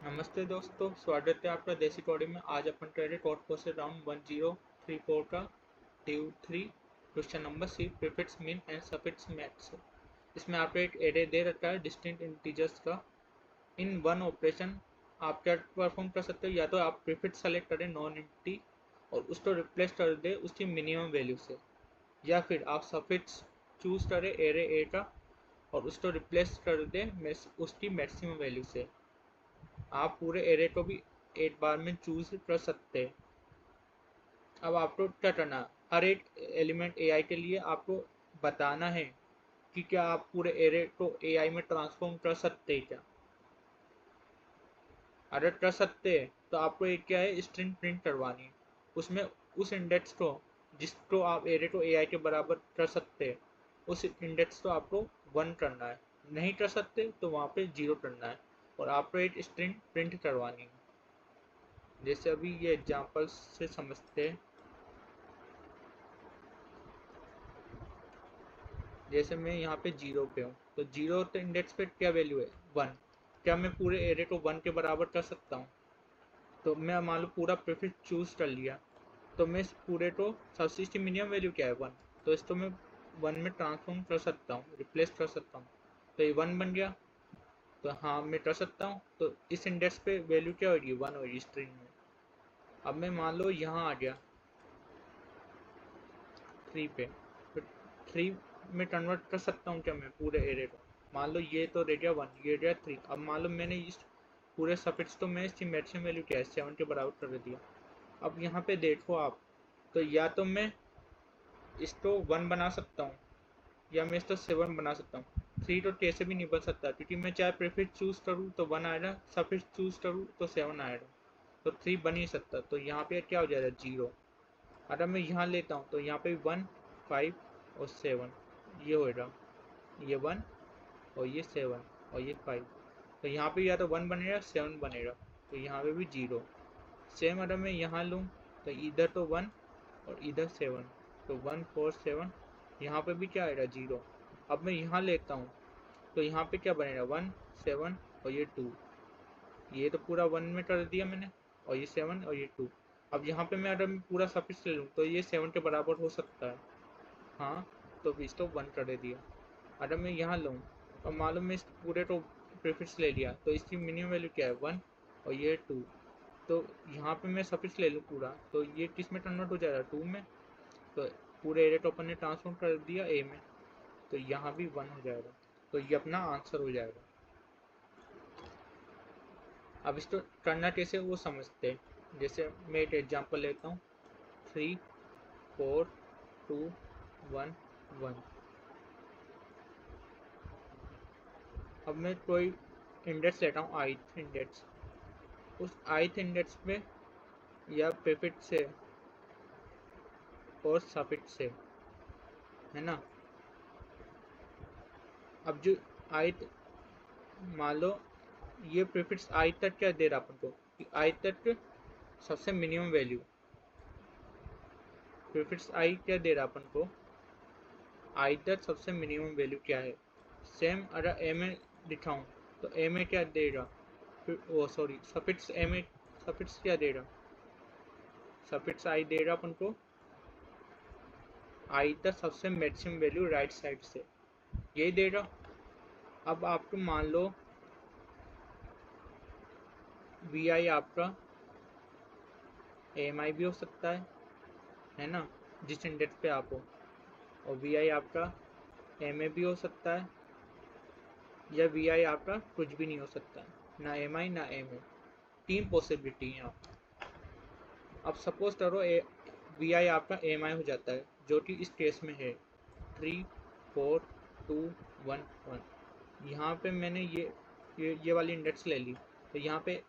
नमस्ते दोस्तों, स्वागत है आपका देसी कौड़ी में। आज अपन कर रहे कॉर्ड को से राउंड 1034 का due 3 question number C prefix mean and suffix maths. इसमें आपको एक एरे दे रखा है डिस्टिंक्ट इंटीजर्स का। इन वन ऑपरेशन आप क्या परफॉर्म कर सकते हो, या तो आप प्रीफिक्स सेलेक्ट करें नॉन एम्प्टी और उसको रिप्लेस कर दे उसकी मिनिमम वैल्यू से, या फिर आप सफिक्स चूज करें एरे ए का और उसको रिप्लेस कर दे उसकी मैक्सिमम वैल्यू से। आप पूरे एरे को भी एक बार में चूज कर सकते हैं। अब आपको क्या करना है, हर एक एलिमेंट एआई के लिए आपको बताना है कि क्या आप पूरे एरे को एआई में ट्रांसफॉर्म कर सकते हैं क्या। अगर कर सकते हैं तो आपको एक क्या है स्ट्रिंग प्रिंट करवानी है। उसमें उस इंडेक्स को जिसको आप एरे को एआई के बराबर कर सकते हैं उस इंडेक्स को आपको 1 करना है। नहीं कर सकते तो वहाँ पे 0 करना है और आपको एक स्ट्रिंग प्रिंट करवानी है। जैसे अभी ये एग्जांपल से समझते हैं। जैसे मैं यहाँ पे 0 पे हूँ तो 0 तो इंडेक्स पे क्या वैल्यू है 1। क्या मैं पूरे एरे को 1 के बराबर कर सकता हूँ? तो मैं मान लो पूरा प्रीफिक्स चूज कर लिया, तो मैं इस पूरे को सबसे इसकी मिनिमम वैल्यू क्या है 1, तो इसको मैं 1 में ट्रांसफॉर्म कर सकता हूँ, रिप्लेस कर सकता हूँ। तो ये 1 बन गया। तो हाँ मैं कर सकता हूँ। तो इस इंडेक्स पे वैल्यू क्या होगी 1 होगी स्ट्रिंग में। अब मैं मान लो यहाँ आ गया 3 पे, तो 3 में कन्वर्ट कर सकता हूँ क्या मैं पूरे एरे को। मान लो ये तो रह गया 1, ये रह गया 3। अब मान लो मैंने इस पूरे सफिक्स तो मैं इसकी मैक्सिमम वैल्यू क्या है 7 के बराबर कर दिया। अब यहाँ पे देखो आप, तो या तो मैं इसको 1 बना सकता हूँ या मैं इसको 7 बना सकता हूँ। 3 तो कैसे भी नहीं बन सकता, क्योंकि मैं चाहे प्रीफिक्स चूज करूँ तो 1 आएगा, सफिक्स चूज करूँ तो 7 आएगा। तो 3 बन ही सकता। तो यहाँ पे क्या हो जाएगा 0। अगर मैं यहाँ लेता हूँ तो यहाँ पे 1 5 और 7 ये होएगा, ये 1 और ये 7 और ये 5। तो यहाँ पे या तो 1 बनेगा 7 बनेगा, तो यहाँ पे भी 0। सेम अगर मैं यहाँ लूँ तो इधर तो 1 और इधर 7, तो 1 4 7। यहाँ पे भी क्या आएगा 0। अब मैं यहाँ लेता हूँ तो यहाँ पे क्या बनेगा 1 7 और ये 2। ये तो पूरा 1 में कर दिया मैंने, और ये 7 और ये 2। अब यहाँ पे मैं अगर मैं पूरा सफिक्स ले लूँ तो ये 7 के बराबर हो सकता है। हाँ, तो बीच तो 1 कर दिया। अगर मैं यहाँ लूँ और मालूम मैं इस पूरे को प्रीफिक्स ले लिया तो इसकी मिनिमम वैल्यू क्या है 1 और ये 2। तो यहाँ पे मैं सफिक्स ले लूँ पूरा, तो ये किस में कन्वर्ट हो जाएगा 2 में। तो पूरे एरे को अपन ने ट्रांसफॉर्म कर दिया ए में, तो यहाँ भी 1 हो जाएगा। तो ये अपना आंसर हो जाएगा। अब इसको करना कैसे वो समझते हैं। जैसे मैं एक एग्जांपल लेता हूँ 3 4 2 1 1। अब मैं कोई इंडेक्स लेता हूँ ith इंडेक्स। उस ith इंडेक्स में या प्रीफिक्स से और सफिक्स से, है ना। अब जो ith, मान लो ये प्रीफिक्स ith तक क्या दे रहा अपन को कि ith तक सबसे मिनिमम वैल्यू। प्रीफिक्स आई क्या दे रहा अपन को, आई तक सबसे मिनिमम वैल्यू क्या है। सेम अगर ए में दिखाऊं तो ए में क्या देगा, वो सॉरी सफिक्स ए में सफिक्स क्या देगा, सफिक्स आई देगा अपन को आई तक सबसे मैक्सिमम वैल्यू राइट साइड से, यही देगा। अब आपको मान लो वी आई आपका एम आई भी हो सकता है ना, जिस इंडेक्स पे आप हो। और वी आई आपका एम ए भी हो सकता है, या वी आई आपका कुछ भी नहीं हो सकता, ना एम आई ना एम ए। 3 पॉसिबिलिटी हैं आप। अब सपोज करो वी आई आपका एम आई हो जाता है, जो कि इस केस में है 3 4 2 1 1। यहाँ पे मैंने ये वाली इंडेक्स ले ली, तो यहाँ पे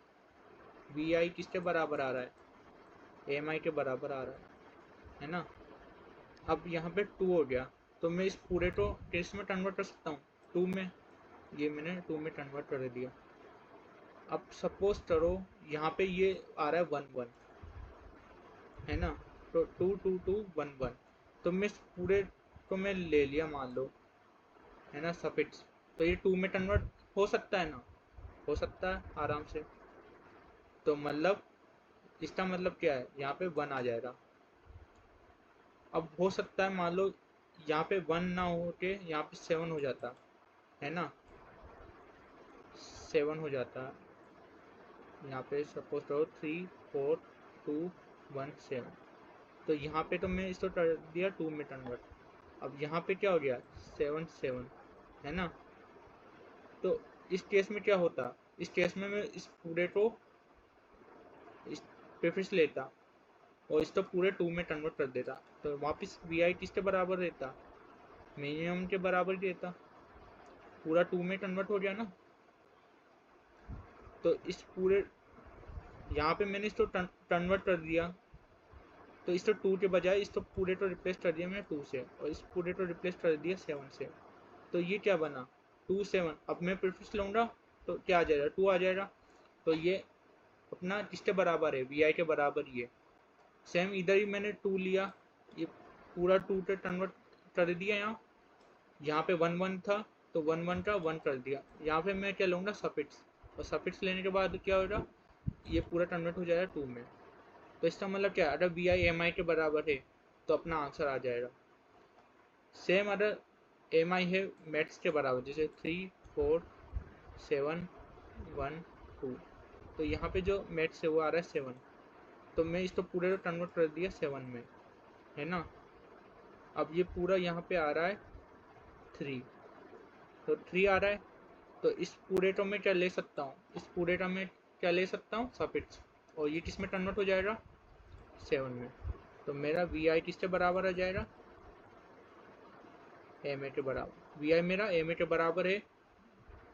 वी आई किसके बराबर आ रहा है, एम आई के बराबर आ रहा है ना। अब यहाँ पे 2 हो गया, तो मैं इस पूरे को किस में कन्वर्ट कर सकता हूँ 2 में। ये मैंने 2 में कन्वर्ट कर दिया। अब सपोज करो यहाँ पे ये आ रहा है 1 1, है ना। तो 2 2 2 1 1। तो मैं इस पूरे को मैं ले लिया मान लो, है ना, सफिक्स। तो ये 2 में कन्वर्ट हो सकता है ना, हो सकता है आराम से। तो मतलब इसका मतलब क्या है, यहाँ पे 1 आ जाएगा। अब हो सकता है मान लो यहाँ पे 1 ना हो के यहाँ पे 7 हो जाता है ना, 7 हो जाता। यहाँ पे सपोज करो 3 4 2 1 7। तो यहाँ पे तो मैं इसको कर दिया 2 में कन्वर्ट। अब यहाँ पे क्या हो गया 7 7 है ना। तो इस केस में क्या होता, इस केस में मैं इस पूरे को इस प्रीफिक्स लेता और इसको पूरे 2 में कन्वर्ट कर देता, तो वापस वी आई किसके बराबर रहता, मिनिमम के बराबर ही रहता। पूरा 2 में कन्वर्ट हो गया ना। तो इस पूरे यहाँ पे मैंने इसको कन्वर्ट कर दिया, तो इसको 2 के बजाय इसको पूरे को रिप्लेस कर दिया मैंने 2 से, और इस पूरे को रिप्लेस कर दिया 7 से। तो ये क्या बना 2 7। अब मैं प्रीफिक्स लूँगा तो क्या आ जाएगा 2 आ जाएगा। तो ये अपना किसके बराबर है, वी आई के बराबर ही है। सेम इधर ही मैंने 2 लिया, ये पूरा 2 पे कन्वर्ट कर दिया। यहाँ पे 1 1 था तो 1 1 का 1 कर दिया। यहाँ पे मैं क्या लूँगा सफिक्स, और सफिक्स लेने के बाद क्या होगा, ये पूरा कन्वर्ट हो जाएगा 2 में। तो इसका मतलब क्या, अगर वी आई एम आई के बराबर है तो अपना आंसर आ जाएगा। सेम अगर एम आई है मैथ्स के बराबर, जैसे 3 4 7 1 2, तो यहाँ पे जो मैथ्स है वो आ रहा है 7, तो मैं इसको पूरे कन्वर्ट कर दिया 7 में, है ना। अब ये पूरा यहाँ पे आ रहा है 3, तो 3 आ रहा है। तो इस पूरे को मैं क्या ले सकता हूँ, इस पूरे का मैं क्या ले सकता हूँ सफिक्स, और ये किस में कन्वर्ट हो जाएगा 7 में। तो मेरा वी आई किसके बराबर आ जाएगा, एम ए के बराबर। वी आई मेरा एम ए के बराबर है।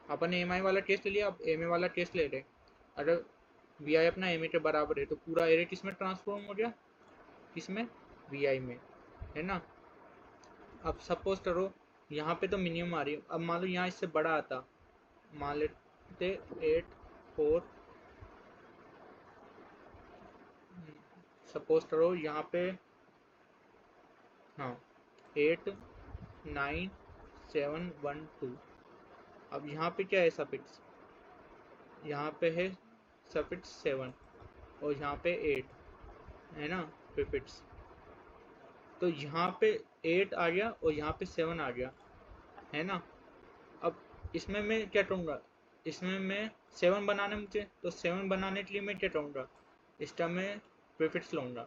अपन एम आई वाला टेस्ट ले लिया, अब एम ए वाला टेस्ट ले रहे। अगर वी आई अपना एम ए के बराबर है तो पूरा एरे किस में ट्रांसफॉर्म हो गया, किसमें, वी आई में, है ना। अब सपोज करो यहाँ पे तो मिनिमम आ रही है, अब मान लो यहाँ इससे बड़ा आता, मान लेते 8 4, सपोज करो यहाँ पे, हाँ 8 9 7 1 2। अब यहाँ पे क्या है सफिक्स, यहाँ पे है सफिक्स 7 और यहाँ पे 8, है ना प्रीफिक्स। तो यहाँ पे 8 आ गया और यहाँ पे 7 आ गया, है ना। अब इसमें मैं क्या करूँगा, इसमें मैं 7 बनाने मुझे, तो 7 बनाने के लिए मैं क्या करूँगा, इसका मैं प्रीफिक्स लूँगा।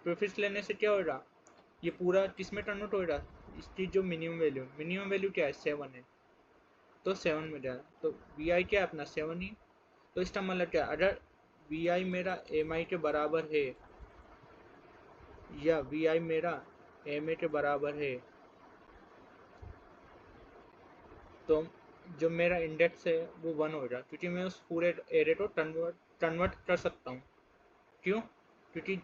प्रीफिक्स लेने से क्या होगा, ये पूरा किस में कन्वर्ट होगा, इसकी जो मिनिमम वैल्यू क्या है 7 है, तो 7 में जाएगा। तो वी आई क्या है अपना 7 ही। तो इसका मतलब क्या, अगर वी आई मेरा एम आई के बराबर है, या वी आई मेरा एम ए के बराबर है, तो जो मेरा इंडेक्स है वो 1 होगा, क्योंकि मैं उस पूरे एरे को कन्वर्ट कर सकता हूँ। क्यों, क्योंकि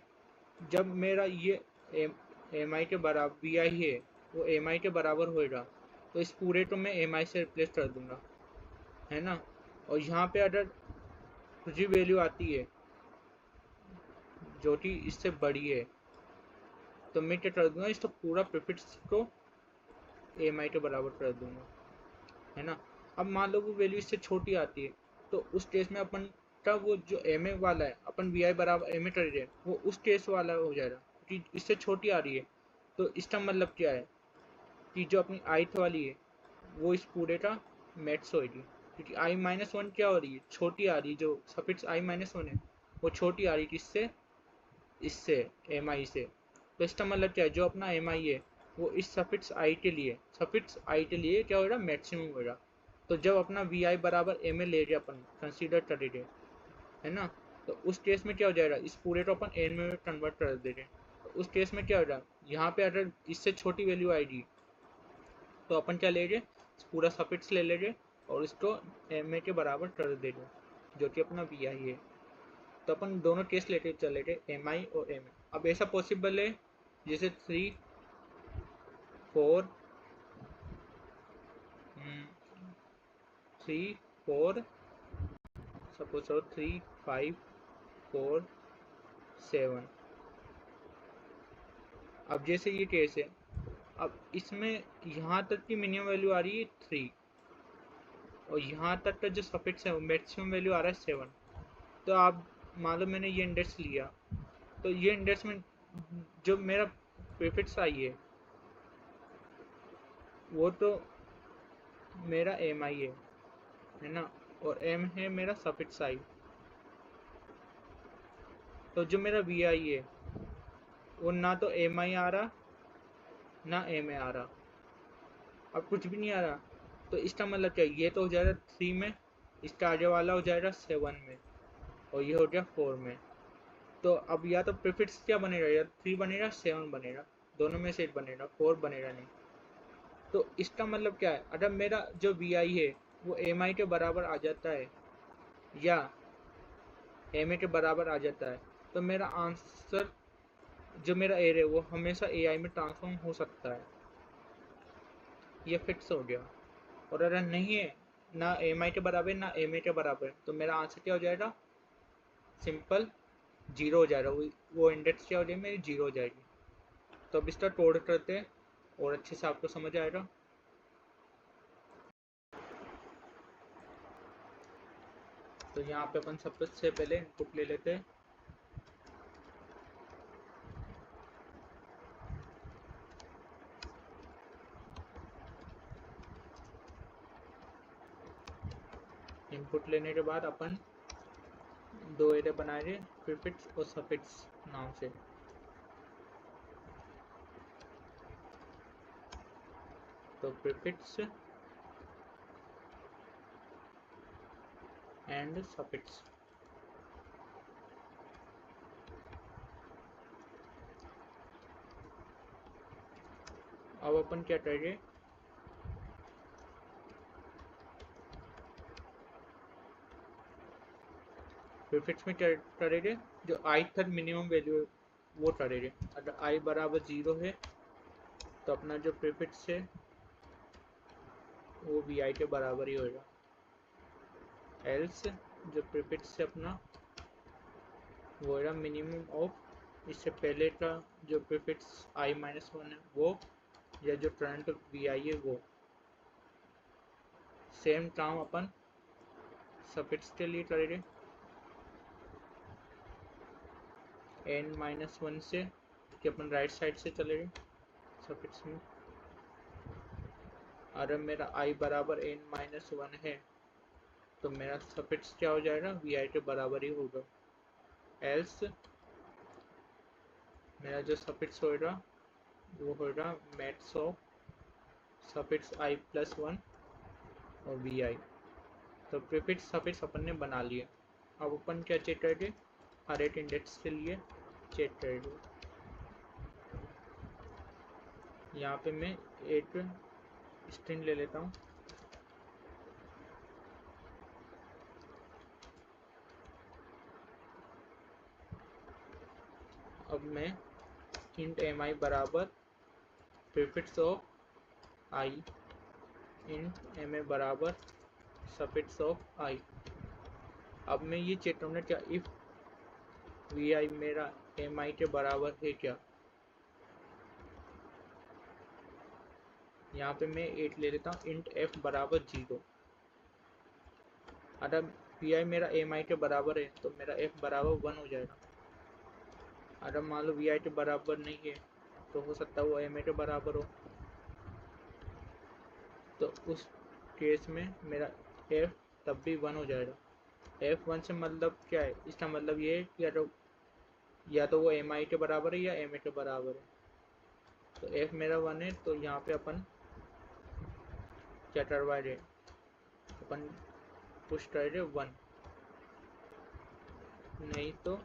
जब मेरा ये एम आई के बराबर वी आई है वो एम आई के बराबर होएगा, तो इस पूरे को मैं एम आई से रिप्लेस कर दूंगा, है ना। और यहाँ पे अगर कुछ भी वैल्यू आती है जो कि इससे बड़ी है, तो मैं क्या कर दूंगा, इसको पूरा प्रीफिक्स को एम आई के बराबर कर दूंगा, है ना। अब मान लो वो वैल्यू इससे छोटी आती है, तो उस केस में अपन का वो जो एम ए वाला है, अपन वी आई बराबर एम ए कर रहे हैं, वो उस केस वाला हो जाएगा, क्योंकि इससे छोटी आ रही है। तो इसका मतलब क्या है कि जो अपनी आईथ वाली है वो इस पूरे का मैथ्स होगी, क्योंकि आई माइनस वन क्या हो रही है, छोटी आ रही है। जो सफिक्स आई माइनस वन है वो छोटी आ रही है किससे, इससे, एम आई से। तो इसका मतलब क्या है, जो अपना एम आई है वो इस सफिक्स आई के लिए क्या होगा, मैक्सिमम होगा। तो जब अपना वी आई बराबर एम ए ले रहे अपन कंसीडर कर रहे, है ना, तो उस केस में क्या हो जाएगा, इस पूरे को अपन एन में कन्वर्ट कर दे रहे। तो उस केस में क्या हो जाएगा, यहाँ पे अगर इससे छोटी वैल्यू आएगी तो अपन क्या ले रहे, पूरा सफिक्स ले लेंगे और इसको एम ए के बराबर कर देंगे, जो कि अपना वी आई है। तो अपन दोनों केस लेके चले गए, एम आई और एम ए। अब ऐसा पॉसिबल है जैसे 3 4 3 4, सपोज 3 5 4 7। अब जैसे ये केस है, अब इसमें यहाँ तक की मिनिमम वैल्यू आ रही है 3, और यहाँ तक का जो सफिक्स है वो मैक्सिमम वैल्यू आ रहा है 7। तो आप मान लो मैंने ये इंडेक्स लिया, तो ये इंडेक्स में जो मेरा प्रीफिक्स आई वो तो मेरा एम आई है ना, और एम है मेरा सफिक्स आई। तो जो मेरा वी आई है वो ना तो एम आई आ रहा ना एम ए आ रहा, अब कुछ भी नहीं आ रहा। तो इसका मतलब क्या, ये तो हो जाएगा 3 में, इसका आगे वाला हो जाएगा 7 में, और ये हो गया 4 में। तो अब या तो प्रीफिक्स क्या बनेगा, या 3 बनेगा 7 बनेगा, दोनों में से एक बनेगा, 4 बनेगा नहीं। तो इसका मतलब क्या है, अगर मेरा जो वी आई है वो एम आई के बराबर आ जाता है या एम ए के बराबर आ जाता है, तो मेरा आंसर जो मेरा एर है वो हमेशा ए आई में ट्रांसफॉर्म हो सकता है, ये फिक्स हो गया। और अगर नहीं है, ना एम आई के बराबर ना एम ए के बराबर, तो मेरा आंसर क्या हो जाएगा, सिंपल जीरो हो जाएगा। वो इंडेक्स क्या हो जाएगी, मेरी जीरो हो जाएगी। तो अब इसका तोड़ करते हैं और अच्छे से आपको समझ आएगा। तो यहाँ पे अपन सबसे पहले इनपुट ले लेते हैं। इनपुट लेने के बाद अपन दो एरे बनाएंगे, प्रीफिक्स और सफिक्स नाम से। तो प्रीफिक्स एंड सफिक्स। अब अपन क्या करेंगे, प्रीफिक्स में क्या करेंगे, जो आई तक मिनिमम वैल्यू है वो करेंगे। अगर आई बराबर 0 है तो अपना जो प्रीफिक्स है वो वी आई के बराबर ही होगा। एल्स जो प्रीफिक्स है अपना वो है मिनिमम ऑफ इससे पहले का जो प्रीफिक्स आई माइनस वन है वो, या जो करंट वी आई है वो। सेम काम अपन सफिक्स के लिए करेंगे। एन माइनस वन से कि अपन राइट साइड से चलेंगे सफिक्स में। अगर मेरा आई बराबर एन माइनस वन है तो मेरा सफिक्स क्या हो जाएगा, वी आई के बराबर ही होगा। एल्स मेरा जो सफिक्स होगा वो होगा maths of suffix I plus one और वी आई। तो प्रीफिक्स सफिक्स अपन ने बना लिया। अब अपन क्या चेक करेंगे, हर एक इंडेक्स के लिए चेक करेंगे। यहाँ पे मैं एक स्ट्रिंग ले लेता हूँ। अब मैं इंट एम आई बराबर prefix of I int M A बराबर सफिक्स ऑफ आई। अब मैं ये चेक करूँगा क्या इफ वी आई मेरा एम आई के बराबर है क्या। यहाँ पे मैं 8 ले लेता हूँ, इंट एफ बराबर 0। अगर वी आई मेरा एम आई के बराबर है तो मेरा एफ बराबर 1 हो जाएगा। अगर मान लो वी आई के बराबर नहीं है तो हो सकता है वो एम ए के बराबर हो, तो उस केस में मेरा एफ तब भी 1 हो जाएगा। एफ 1 से मतलब क्या है, इसका मतलब ये है कि या तो वो एम आई के बराबर है या एम ए के बराबर है। तो एफ मेरा 1 है तो यहाँ पे अपन क्या करवा रहे, अपन पुश कर रहे 1, नहीं तो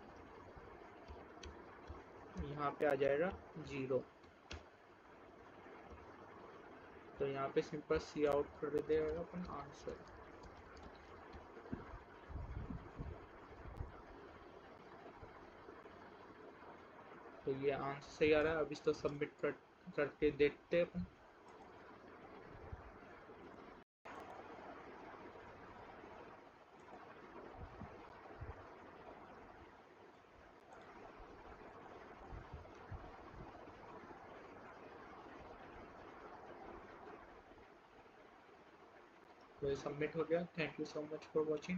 यहाँ पे आ जाएगा 0। तो यहाँ पे सिंपल सी आउट कर देगा अपन आंसर। तो ये आंसर सही आ रहा है। अब इसको सबमिट करके देखते हैं अपन। तो ये सबमिट हो गया। Thank you so much for watching.